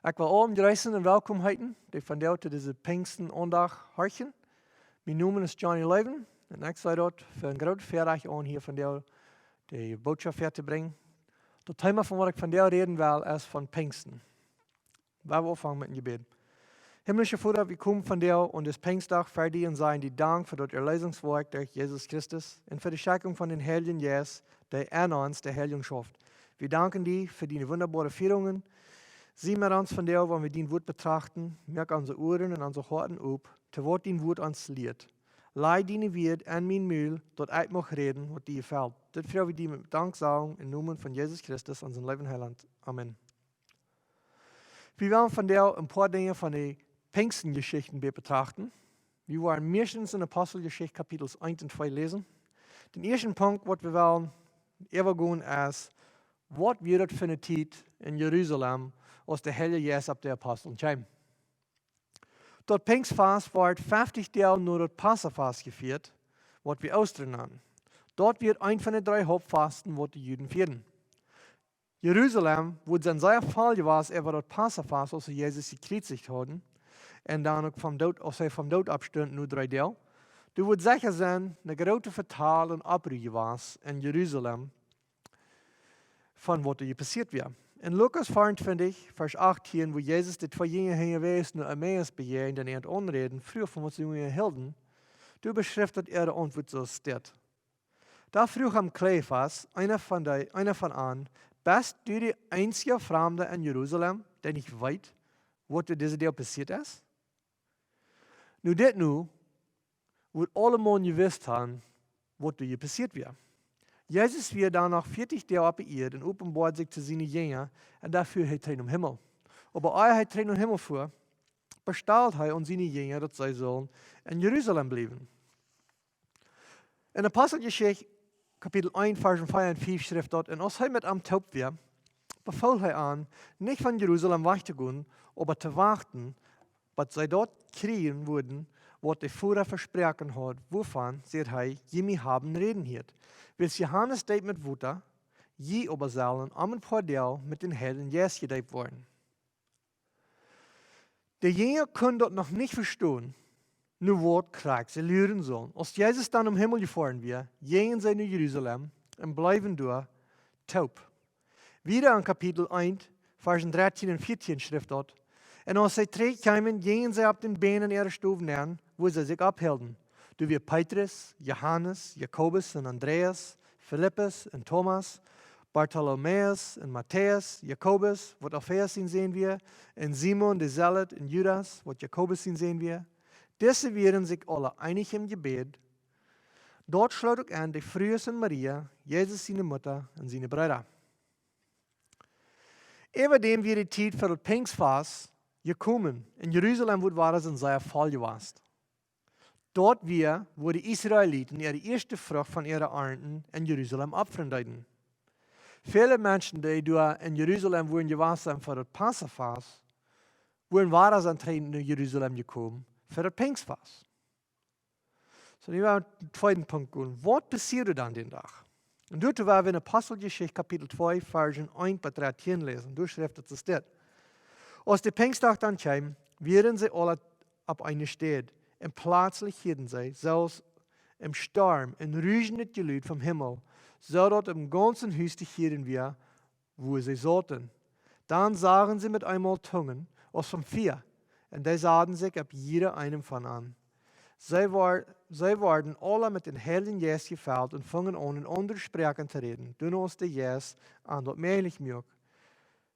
Ik wil allen reizen en welkom heten, die van jou tot deze Pinjsten ondag hartjen. Mijn naam is Johnny Loewen en ik zei dat voor een grote verjaardag aan hier van jou de boodschap ver te brengen. Het thema van wat ik van jou reden wil is van Pinjsten. Waar we opvangen met een gebed. Himmlische Vader, we komen van jou und des Pinjstdag verdienen zijn die dank voor dat Erlösungswerk durch Jesus Christus en voor de schenking van den Heiligen Geist, der an uns der Heiligung schafft. Wir danken dir für die wunderbare Führungen. Sieh mir uns von dir, wenn wir dein Wort betrachten, merk unsere Ohren und unsere Harten auf, te Wort dein Wort uns lehrt. Leih deine Wort an mein Mühl, dort ich mag reden, was dir gefällt. Das für wir dir mit Dank sagen, im Namen von Jesus Christus, unserem Leben Heiland. Amen. Wir werden von dir ein paar Dinge von den Pinjsten-Geschichten betrachten. Wir wollen meistens in Apostelgeschichte Kapitel 1 und 2 lesen. Den ersten Punkt, was wir wollen übergehen, ist, was wird das für eine Zeit in Jerusalem, als der Heilige Geist auf die Aposteln kam. Das Pinjstfest wird 50 Tage nur das Passafest gefeiert, was wir Ostern haben. Dort wird ein von den 3 Hauptfasten, was die Juden feiern. Jerusalem, wo es ein sehr Fall gewesen über das Passafest, als sie Jesus gekreuzigt haben, und dann auch als er vom Tod abstund, nur 3 Tage. Du wird sicher sein, eine große Vertal und Abrühe gewesen in Jerusalem, von was hier passiert wäre. In Lukas 24, Vers 18, wo Jesus die 2 Jünger hingewiesen und Emmaus bejehen, den er anreden, früher von was die Jünger hielten, du beschriftet ihre Antwort so steht. Da frug am Cleophas, einer von an, bist du die einzige Fremde in Jerusalem, der nicht weiß, was diese Tag passiert ist? Nu dit nu, wird alle Mann gewusst haben, was hier passiert wäre. Jesus wird dann nach 40 Tagen abgeirrt und offenbart sich zu seinen Jüngern und dafür hat er im Himmel. Aber er hat er im Himmel vor, bestellt er und seine Jünger, dass sie sollen in Jerusalem bleiben. In Apostelgeschichte Kapitel 1, Vers 4 und 5 schrift dort, und als er mit am Taub war, befahl er an, nicht von Jerusalem wegzugehen, aber zu warten, was sie dort kriegen würden, was der Führer versprochen hat, wovon, sagt er, je mich haben reden hielt. Weil Johannes deed mit Wutter, je aber sollen am ein paar Tage mit den Heiligen Geist gedeiht worden. Die Jünger können dort noch nicht verstehen, nur was Krieg sie lernen sollen. Als Jesus dann im Himmel gefahren wird, gehen sie nach Jerusalem und bleiben dort taub. Wieder in Kapitel 1, Versen 13 und 14 schrift dort, und als sie terugkamen, gingen sie auf den Beinen ihrer Stufen an, wo sie sich abhielten. Du wirst Petrus, Johannes, Jakobus und Andreas, Philippus und Thomas, Bartholomäus und Matthäus, Jakobus, was Alphaeus ihn sehen wir, und Simon, der Zealot, und Judas, was Jakobus ihn sehen wir. Diese waren sich alle einig im Gebet. Dort schloss auch an die früheste Maria, Jesus seine Mutter und seine Brüder. Everdem wir die Zeit für das Pinjstfest gekommen. In Jerusalem war es ein sehr Fall gewesen. Dort wo die Israeliten ihre erste Frucht von ihren Ernten in Jerusalem abfreundeten. Viele Menschen, die in Jerusalem waren gewesen für das Passafest, waren antreten nach Jerusalem gekommen für das Pinjstfest. So, ich will den zweiten Punkt gehen. Was passierte dann den Tag? Und dort waren wir in Apostelgeschichte Kapitel 2, Versen 1 bis 13 lesen. Dort schreibt es das. Als der Pinjstdag dann kam, waren sie alle auf eine Stadt. Und plötzlich hielten sie, selbst im Sturm, ein rügendes Geluid vom Himmel, so dass im ganzen Haus die Hirten wir, wo sie sollten. Dann sahen sie mit einmal Zungen, aus vom Vier, und die sahen sich ab jeder einem von an. Sie wurden alle mit den Heiligen Geist gefüllt und fingen an, in andere Sprachen zu reden, dann als der Geist an dort möglich macht.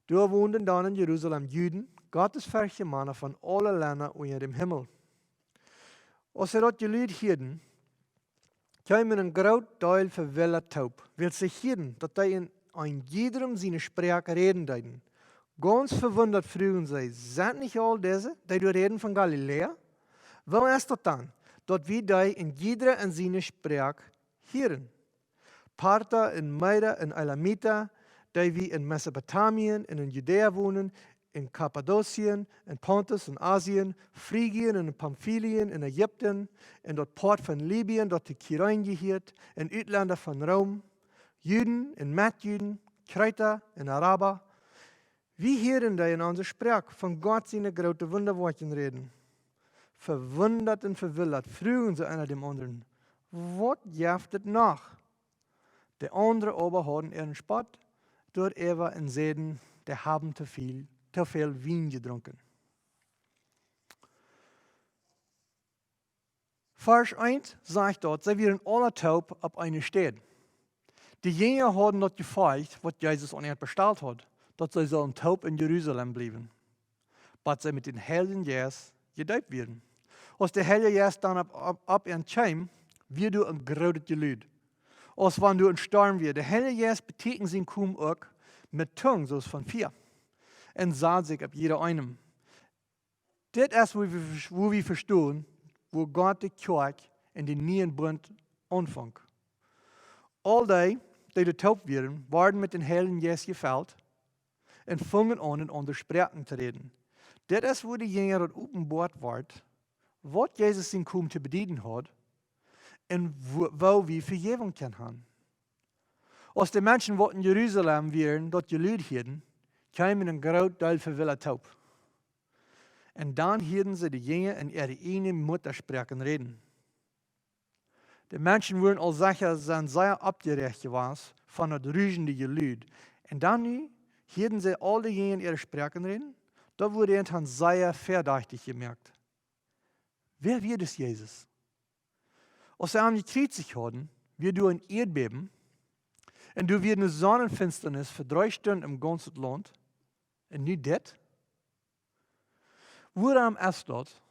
Da wohnten dann in Jerusalem Juden, gottesfürchtige Männer von allen Ländern unter dem Himmel. Als sie das Geluid hielten, kamen ein groot Teil verwildet taub, weil sie hielten, dass sie in jedem seine Sprache reden deuten. Ganz verwundert frugen sie, sind nicht all diese, die reden von Galiläa? Wo ist das dann, dass wir die in jeder in seine Sprache hören? Parther und Meider und Elamiter, die wir in Mesopotamien und in Judäa wohnen, in Kappadokien, in Pontus und Asien, Phrygien und Pamphylien, in Ägypten, in dort Port von Libyen, dort die Kyrene gehört, in Utländer von Rom, Juden, in Mätjuden, Kreuter, in Araber. Wie hören die in onze Sprach von Gott seine große Wunderworten reden? Verwundert und verwildert fragen sie einer dem anderen, was jaft het nach? Der andere aber haben ihren Spott, dort Eva und Säden, der haben zu viel Wein getrunken. Vers 1 sagt dort, sie waren alle taub auf eine Stelle. Die Jünger haben dort gefragt, was Jesus an ihnen bestellt hat, dass sie sollen taub in Jerusalem bleiben, bis sie mit den Heiligen Geist gedeupt werden. Als der Heilige Geist dann ab ihnen kam, wird du ein großes Geluid. Als wenn du ein Sturm wird. Der Heilige Geist betekent zijn kom auch mit Tongue, zoals von Feuer. Und saat sich auf jeder einem. Das ist, wo wir verstehen, wo Gott die Kirche in den neuen Bund anfängt. All die taub werden mit den Heiligen Geist gefällt und fangen an, in andere Sprachen zu reden. Das ist, wo die Jünger dort openbaart wird, was Jesus in Kom te bedienen hat und wo wir Vergebung können haben. Als die Menschen, die in Jerusalem waren, dort geluid hadden, kamen ein groot Teil verwille taub. Und dann hörten sie die Jünger in ihre eigene Muttersprachen reden. Die Menschen waren al sicher, sind sehr abgerecht gewesen von das rügende Geluid. Und dann hörten sie alle Jünger in ihre Sprachen reden. Da wurde ihnen sehr verdächtig gemerkt. Wer wird es Jesus? Als sie an die Kritik hatten, wird du ein Erdbeben und du wird eine Sonnenfinsternis für 3 Stunden im ganzen Land. Und nicht das. Woran ist das,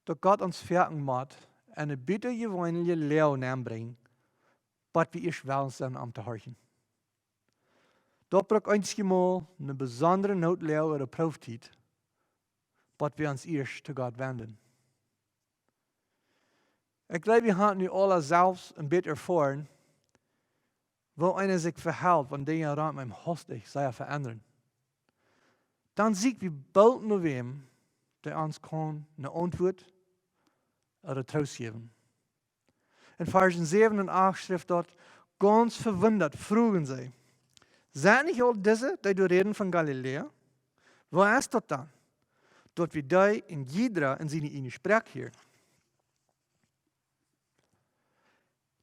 dass Gott uns fertig macht, eine bittergewöhnliche Lehre anbringen, was wir erst wollen sind, um zu horchen. Dat braucht einmal eine besondere Notlehre oder Plautdietsch, was wir uns erst zu Gott wenden. Ich glaube, wir haben nu alle selbst ein bisschen erfahren, wo einer sich verhält, wenn der Rat meinem Hostig sei verändern. Dann sieht wie bald nur wem, der uns kann eine Antwort oder Trost geben. In Versen 7 und 8 schrift dort, ganz verwundert fragen sie, sind nicht all diese, die du reden von Galiläa? Wo ist das dann? Dort wie die in jeder in seine Sprache hier.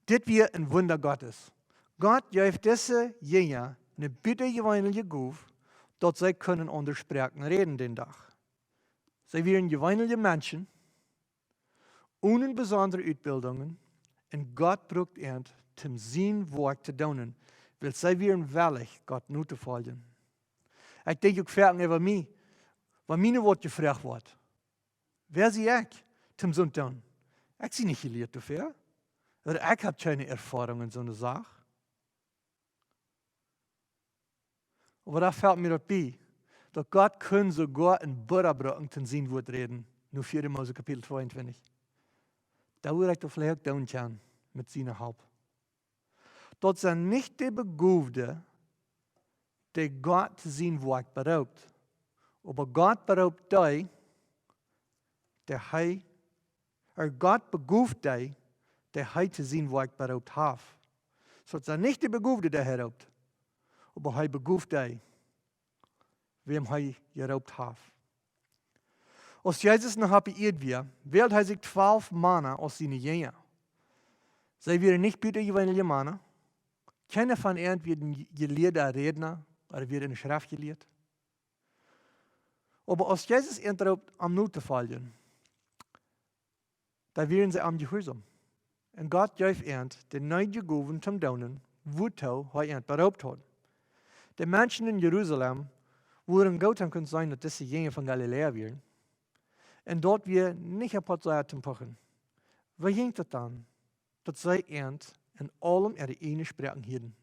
Dit weer een Wunder Gottes. Gott geeft diese Jünger eine bittergewöhnliche Gabe, dass sie können andere Sprachen reden den Tag. Sie waren gewöhnliche Menschen, ohne besondere Ausbildungen, und Gott braucht ihn, zum sein Werk zu tun, weil sie waren willig, Gott nur zu folgen. Ich denke auch fertig über mich, wenn meine Wort gefragt wird. Wer sie ich, zum so tun? Ich sie nicht gelehrt dafür. Oder ich habe keine Erfahrung in so einer Sache. Aber da fällt mir das bei, dass Gott kann sogar in Burrerbrocken zu sein Wort reden. Nur 4. Mose Kapitel 22. Da würde ich doch vielleicht tun können, mit seiner Halb. Das sind nicht die Begabten, die Gott sein Wort beraubt. Aber Gott beraubt die, Gott begabt die, der heute sein Werk beraubt hat. So es ist nicht die Begabte, der beraubt, aber er begabt die, wem er geraubt hat. Als Jesus noch passieed wird, wählt er sich 12 Männer aus seinen Jüngern. Sie werden nicht bittergewöhnliche Männer. Keiner von ihnen wird ein gelehrter Redner oder wird in der Schrift gelehrt. Aber als Jesus ihnen beraubt, am Not zu fallen, da werden sie am Gehorsam. Und Gott gaf ihnen den neuen Gaben zum Daunen, wozu er ihnen beraubt hat. Die Menschen in Jerusalem wurden gut können sein, dass diese Jünger von Galiläa waren. Und dort wir nicht ein paar Zeit zu packen. Wie ging das dann? Dass sie ihnen in allem ihre eigene Sprachen hielten.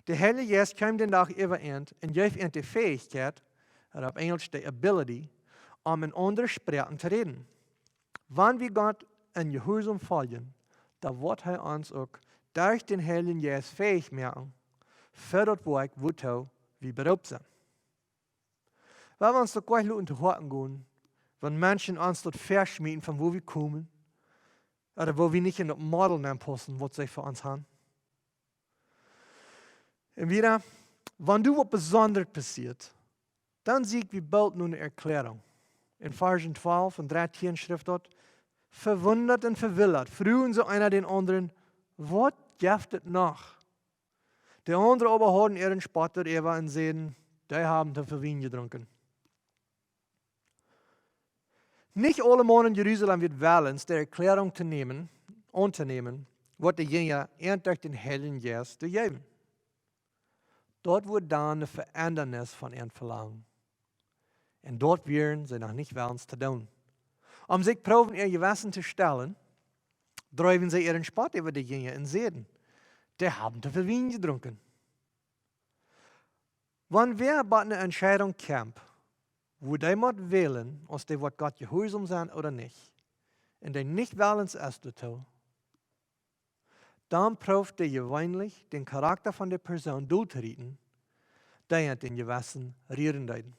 Der Heilige Geist kam den Tag über ihnen und gaf ihnen die Fähigkeit, oder auf Englisch die Ability, um in andere Sprachen zu reden. Wenn wir Gott in Gehorsam folgen, da wird er uns auch durch den Heiligen Geist fähig machen, für das Werk, wozu wir beraubt sind. Weil wir uns doch gleich zu horten gehen, wenn Menschen uns dort verschmieden, von wo wir kommen, oder wo wir nicht in das Model passen, was sie für uns haben. Und wieder, Wenn du wat Besonderes passiert, dann sieg wie bald nun eine Erklärung. In Versen 12 und 13 schrift dort, verwundert und verwillert, frühen so einer den anderen, was gibt es noch? Die anderen aber haben ihren Spotter Eva und sehen, die haben te veel wien getrunken. Nicht alle Mann in Jerusalem wird wählen, die Erklärung unternehmen, was die Jünger endlich den Heiligen Geist geben. Dort wird dann eine Verändernis von ihnen verlangen. Und dort werden sie noch nicht wählen zu tun. Sich proben, ihr Gewissen zu stellen, treiben sie ihren Spott über die Jünger und sehen, die haben te veel wien getrunken. Wenn wir bei einer Entscheidung kämpfen, wo die muss wählen, ob die wird Gott gehorsam sein oder nicht, und die nicht wählen es zu tun, dann prüft die gewöhnlich den Charakter von der Person durchzureden, die hat den Gewissen reden deuten.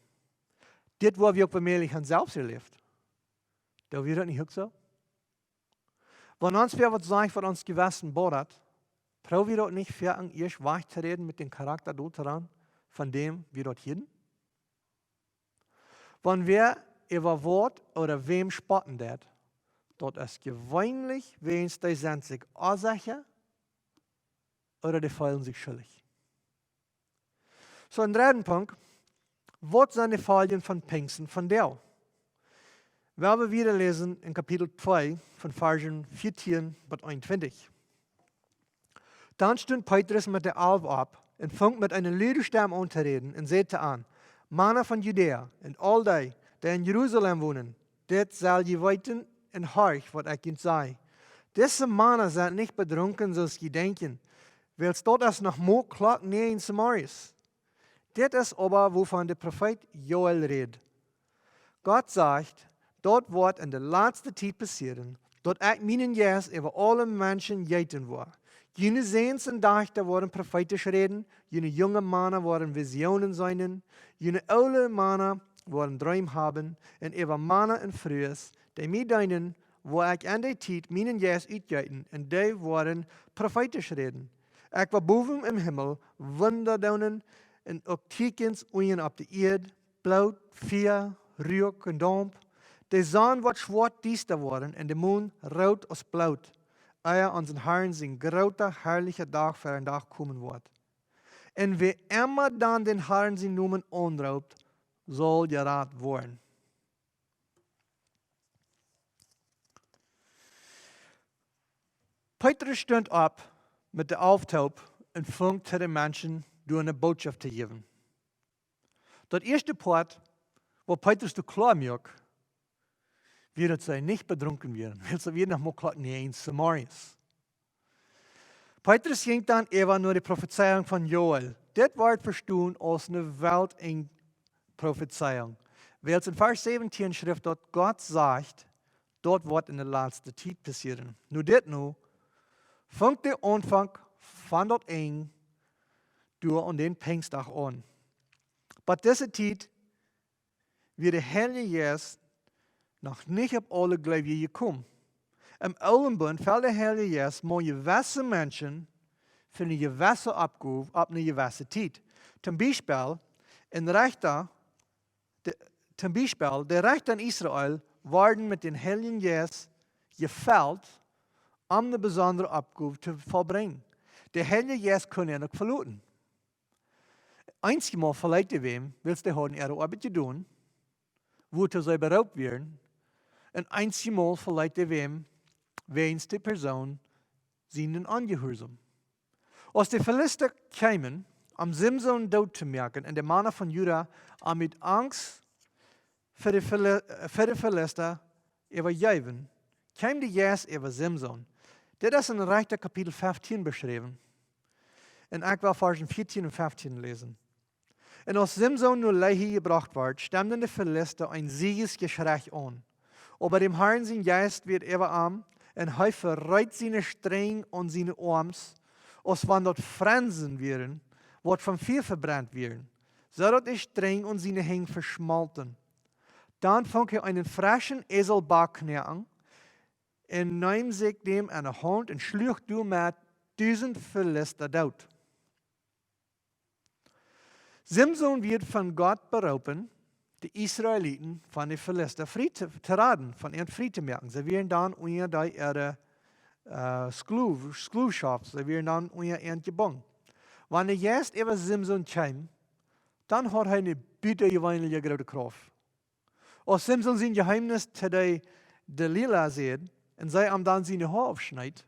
Das, was wir auch bei mir selbst erlebt. Da wird das nicht auch so? Wenn uns wer was sagt, was uns Gewissen bohrt, brauchen wir dort nicht für erst weich zu reden mit dem Charakter durchzuran, von dem wir dort hin? Wenn wir über Wort oder wem spotten dort ist gewöhnlich, wen die sind sich unsicher oder die fühlen sich schuldig. So, ein dritten Punkt. Was sind die Folgen von Pinjsten von dir? Wenn wir wieder lesen in Kapitel 2 von Versen 14 bis 21. Dann stund Petrus mit der Alp ab und fing mit einer lauten Stimme an zu reden und sagte an, Männer von Judäa und all die in Jerusalem wohnen, das soll je weten und horch, was ich ihnen sei. Diese Männer sind nicht betrunken, so sie denken, weil es dort ist noch mehr Klock näher in Samarias. Das ist aber, wovon der Prophet Joel redet. Gott sagt, dort wird in der letzten Zeit passieren, dort ich meinen Geist über alle Menschen jeiten war. Jene Sehens und Dächter werden prophetisch reden, jene junge Männer werden Visionen sein, jene alte Männer werden Träume haben, und über Männer und Frühes, die mir deinen, wo ich an der Zeit meinen Geist uitgeiten, und die werden prophetisch reden. Ich war boven im Himmel, Wunder daunen, und auch Tiekens uien op de Erde, Blaut, Vier, Rück und Damp. De Sonne wird schwarz düster worden, und der Mond rot als Blaut. Eer an zijn Herrn zijn grote, herrliche Dag für een Dag kommen wird. Und wer immer dann den Herrn sein Namen anraubt, soll gerat worden. Petrus stond ab mit der Auftaub und fing zu den Menschen durch eine Botschaft zu geben. Das erste Part, wo Petrus du klar macht, wird sie nicht betrunken werden, weil sie wieder noch mal klar nicht in Samarias. Petrus ging dann über nur die Prophezeiung von Joel. Das wird verstanden als eine Weltprophezeiung. Weil es in Vers 17 schrift dort, Gott sagt, dort wird in der letzten Zeit passieren. Nur das nur, fängt der Anfang von dort eng durch an den Pfingsttag an. Aber diese Zeit wird der Heilige Geist noch nicht auf alle Gläubige gekommen. Im Alten Bund fällt der Heilige Geist mal gewisse Menschen für eine gewisse Abgabe ab eine gewisse Zeit. Zum Beispiel, der Rechter in Israel waren mit dem Heiligen Geist gefällt, um eine besondere Abgabe zu vollbringen. Der Heilige Geist kann er nicht verlassen. Einmal vielleicht wem, willst du haben ihre Arbeit tun, wo sie beraubt werden, und einmal vielleicht wem, wens die Person seinen Angehorsam. Als die Philister kamen, um Simson daut zu merken, und die Männer von Juda mit Angst für die Philister übergeben, kam die Geist über Simson. Das ist in Richter Kapitel 15 beschrieben. Und ich will Versen 14 und 15 lesen. Und als Simson nur Lehi gebracht wird, stemmen die Philister ein Siegesgeschrei an. Aber dem Herrn sein Geist wird überarm, und er verreit seine Streng und seine Arms, als wenn dort Fransen wären, wird vom Feuer verbrannt werden, so dass die Streng und seine Hänge verschmalten. Dann fängt er einen frischen Eselback knacken, und nahm sich dem an der Hand und schlug du mit 1000 Philister daut. Simson wird von Gott berufen, die Israeliten von den Philister vrij te redden, von ihren vrij te maken. Sie werden dann unter ihre Sklavschaft, sie werden dann unter ihren gebunden. Wenn er jetzt über Simson kam, dann hat er eine buitengewoonlijke grote Kraft. Als Simson zijn geheimnis zu der Delilah sieht und sie ihm dann seine Haar aufschneidet,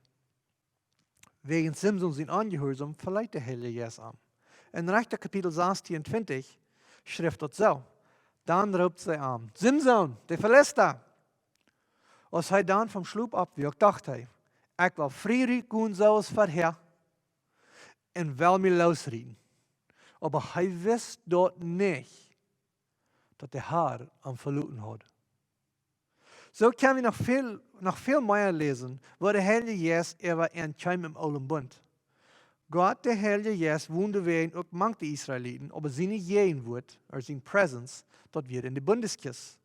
wegen Simson sein Angehorsam, verleiht der Heilige Geist an. In Richter Kapitel 26 schrift dort so. Dann ruft sie an, Simson, der Philister. Als hij dann vom Schlaf abwirkt, dachte hij, ik wil vrij gaan zoals vorher en wil me losrieden. Aber hij wist dort nicht, dass der Herr am verloren hat. So können wir noch viel mehr lesen, wo der Heilige Geist kam im Alten Bund. Gott, der Heilige Geist, wohnte wegen auch manche Israeliten, aber seine Gegenwart, oder seine Präsenz, dort wird in die Bundeskiste.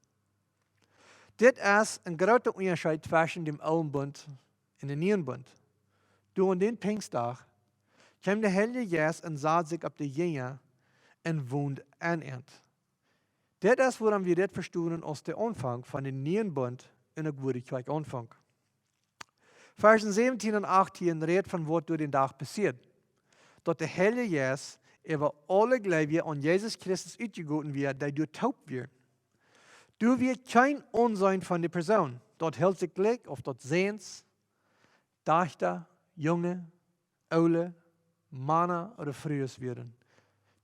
Dit ist ein großer Unterschied zwischen dem Alten Bund und dem Neuen Bund. Durch den Pfingsttag kam der Heilige Geist und sah sich auf die Jünger und wohnt an ihnen. Das ist, woran wir das verstehen, als der Anfang von dem Neuen Bund in der Würdigkeit Anfang. Versen 17 und 18 redet von was durch den Tag passiert. Dass der Heilige Geist über alle Gläubigen an Jesus Christus ausgegoten wird, die durchtauft werden. Du wirst kein Unsein von der Person. Dort hält sich gleich auf das Sehens, Dachter, Junge, Aule, Männer oder Frühes werden.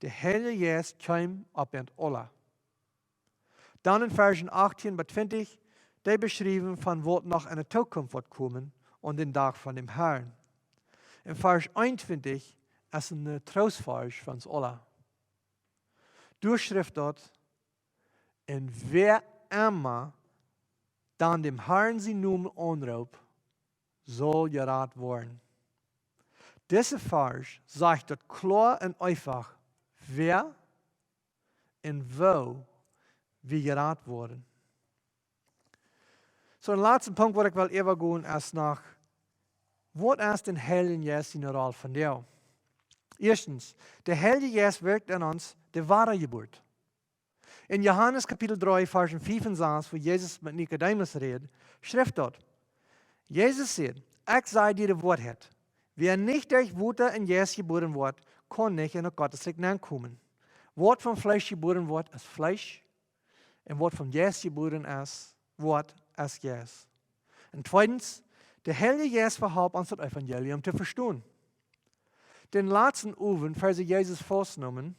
Der Heilige Geist kam auf uns alle. Dann in Versen 18 bis 20, die beschrieben von was noch in der Zukunft wird kommen und den Tag von dem Herrn. In Vers 21 ist eine Trostfrage von uns alle. Durchschrift dort, und wer immer dann dem Herrn sein Namen anruft, soll gerettet werden. Diese Vers sagt dort klar und einfach, wer und wo wir gerettet wurden. So, ein letzter Punkt, wo ich will übergehen, ist nach, was ist den Heiligen Geist in der Rolle von dir? Erstens, der Heilige Geist wirkt in uns die wahre Geburt. In Johannes Kapitel 3, Versen 5 und 6, wo Jesus mit Nikodemus redet, schrift dort, Jesus sagt, ich sei dir die Wahrheit. Wer nicht durch Worte in Jesus geboren wird, kann nicht in Gottes Reich kommen. Wort vom Fleisch geboren wird, ist Fleisch. Und Wort vom Jesus geboren ist, Wort ist Jesus. Und zweitens, der Heilige Geist verhalf uns das Evangelium zu verstehen. Den letzten Abend, als sie Jesus festgenommen,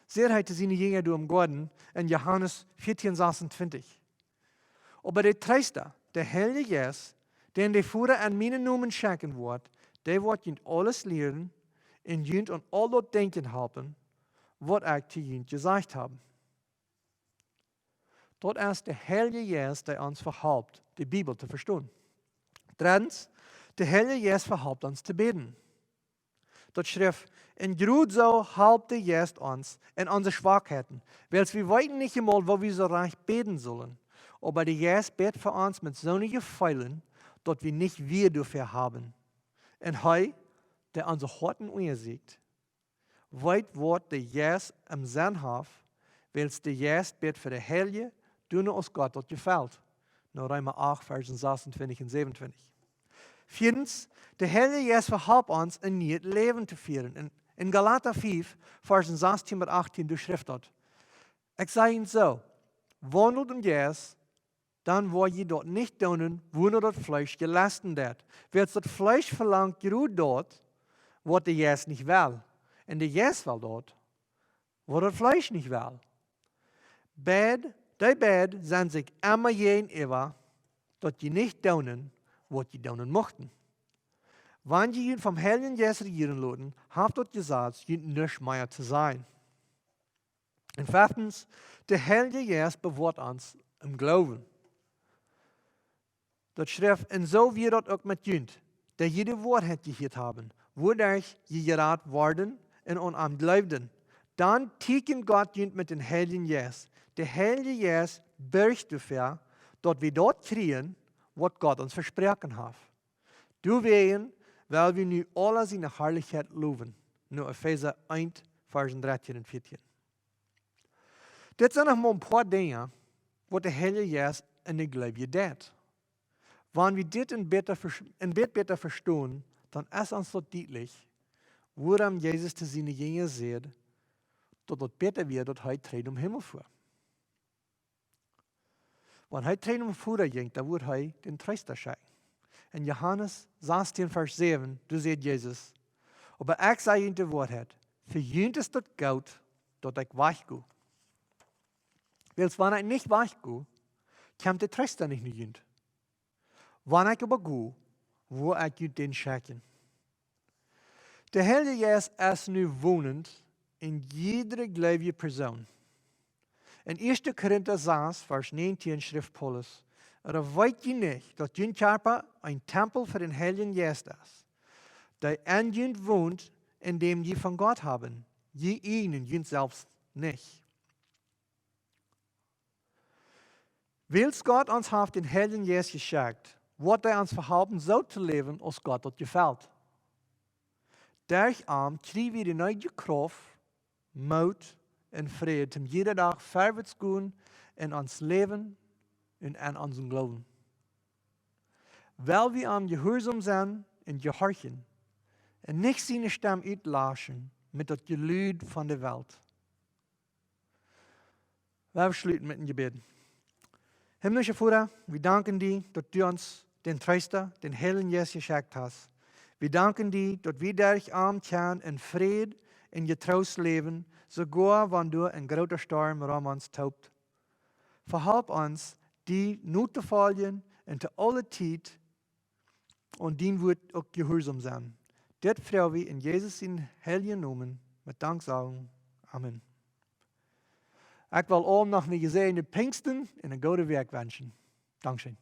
sehr heute seine Jünger durch den Garten in Johannes 14, 26. Aber der Tröster, der Heilige Geist, den der Vater an meinen Namen schenken wird, der wird ihnen alles lehren und ihnen an all das Denken helfen, was ich zu ihnen gesagt habe. Dort ist der Heilige Geist, der uns verhalft, die Bibel zu verstehen. Drittens, der Heilige Geist verhalft uns zu beten. Dort schrift, in Grut so halbt der Geist uns in unsere Schwachheiten, weil wir weiten nicht einmal, wo wir so reich beten sollen. Aber der Geist betet für uns mit so einem Gefallen, dass wir nicht wir dafür haben. Und hij, der unsere Horten unsieht, weit wird der Geist im Sinn hat, weil der Geist betet für die Heilige, doen aus Gott dort gefällt. Nach Römer 8, Versen 26 und 27. Viertens, der Heilige Geist verhalf uns, ein neues Leben zu führen. In Galater 5, Versen 16 bis 18, du schrift dort. Ich sage Ihnen so, wandelt im Geist, dann wollt ihr dort nicht tun, wo nur das Fleisch gelassen wird. Wer das Fleisch verlangt, gerührt dort, wo der Geist nicht will. Und der Geist will dort, wo das Fleisch nicht will. Die beiden sind sich immer gegenüber, dass die nicht tun, was die tun mochten. Wenn die ihn vom Heiligen Geist regieren lassen, hat dort gesagt, sie nicht mehr zu sein. Und fünftens, der Heilige Geist bewahrt uns im Glauben. Dort schrift, und so wird dort auch mit jünd, der jede Wahrheit gehört haben, wodurch sie gerettet worden und an glaubten. Dann tieken Gott jünd mit dem Heiligen Geist. Der Heilige Geist bürgt dafür, dass wir dort kriegen, was Gott uns versprochen hat. Du wehen, weil wir nu alle seine Herrlichkeit loben. Nur Epheser 1, versen 13 en 14. Dit zijn nog maar een paar dingen wat de Heilige Geest in de geloofje deed. Wanneer we dit een beter verstaan, dan is ons dat duidelijk, waarom Jezus te zijn jingen zegt, dat het beter weer dat hij treedt om Himmel voor. Wanneer hij treedt om Vader ging, dan wordt hij den Tröster schenken. In Johannes 16, vers 7, du zegt Jezus, aber ik zei in de waarheid, verjunt is dat goud, dat ik weggoe. Wels wanneer ik niet weggoe, komt de Tröster niet naar junt. Wanneer ik aber goe, wo ik u den schenken. De Heilige Geest is nu wonend in iedere gelovige persoon. In 1. Korinther 6, vers 19 schrijft Paulus, weet je niet dat je Körper een tempel voor den Heiligen Geest is, der in je woont, indem je van Gott haben, je ihnen je selbst nicht. Wils Gott ons heeft den Heiligen Geest geschenkt, wordt hij ons verhelpen zo te leven als Gott dat gefällt. Daarom krijgen we de nieuwe kracht, moed en vrede om jede dag voorwaarts te gaan in ons leven en in onze geloven. Weil we aan gehoorzaam zijn en gehorchen en niet zijn stem uitlachen met het geluid van de wereld. We sluiten met een gebed. Himmlische Vater, we danken dir, dat du ons den Tröster, den Heiligen Geest geschenkt hast. We danken dir, dat we dadurch arm kunnen in vrede en getroost leven, sogar wanneer een grote storm om ons tobt. Verhelp ons, die nu te volgen en te alle tijd, en dien wordt ook gehoorzaam zijn. Dit vragen we in Jezus in heilige naam, met dankzeggen. Amen. Ik wil allen nog een gezegende Pinjsten en een goede week wensen. Dankzij.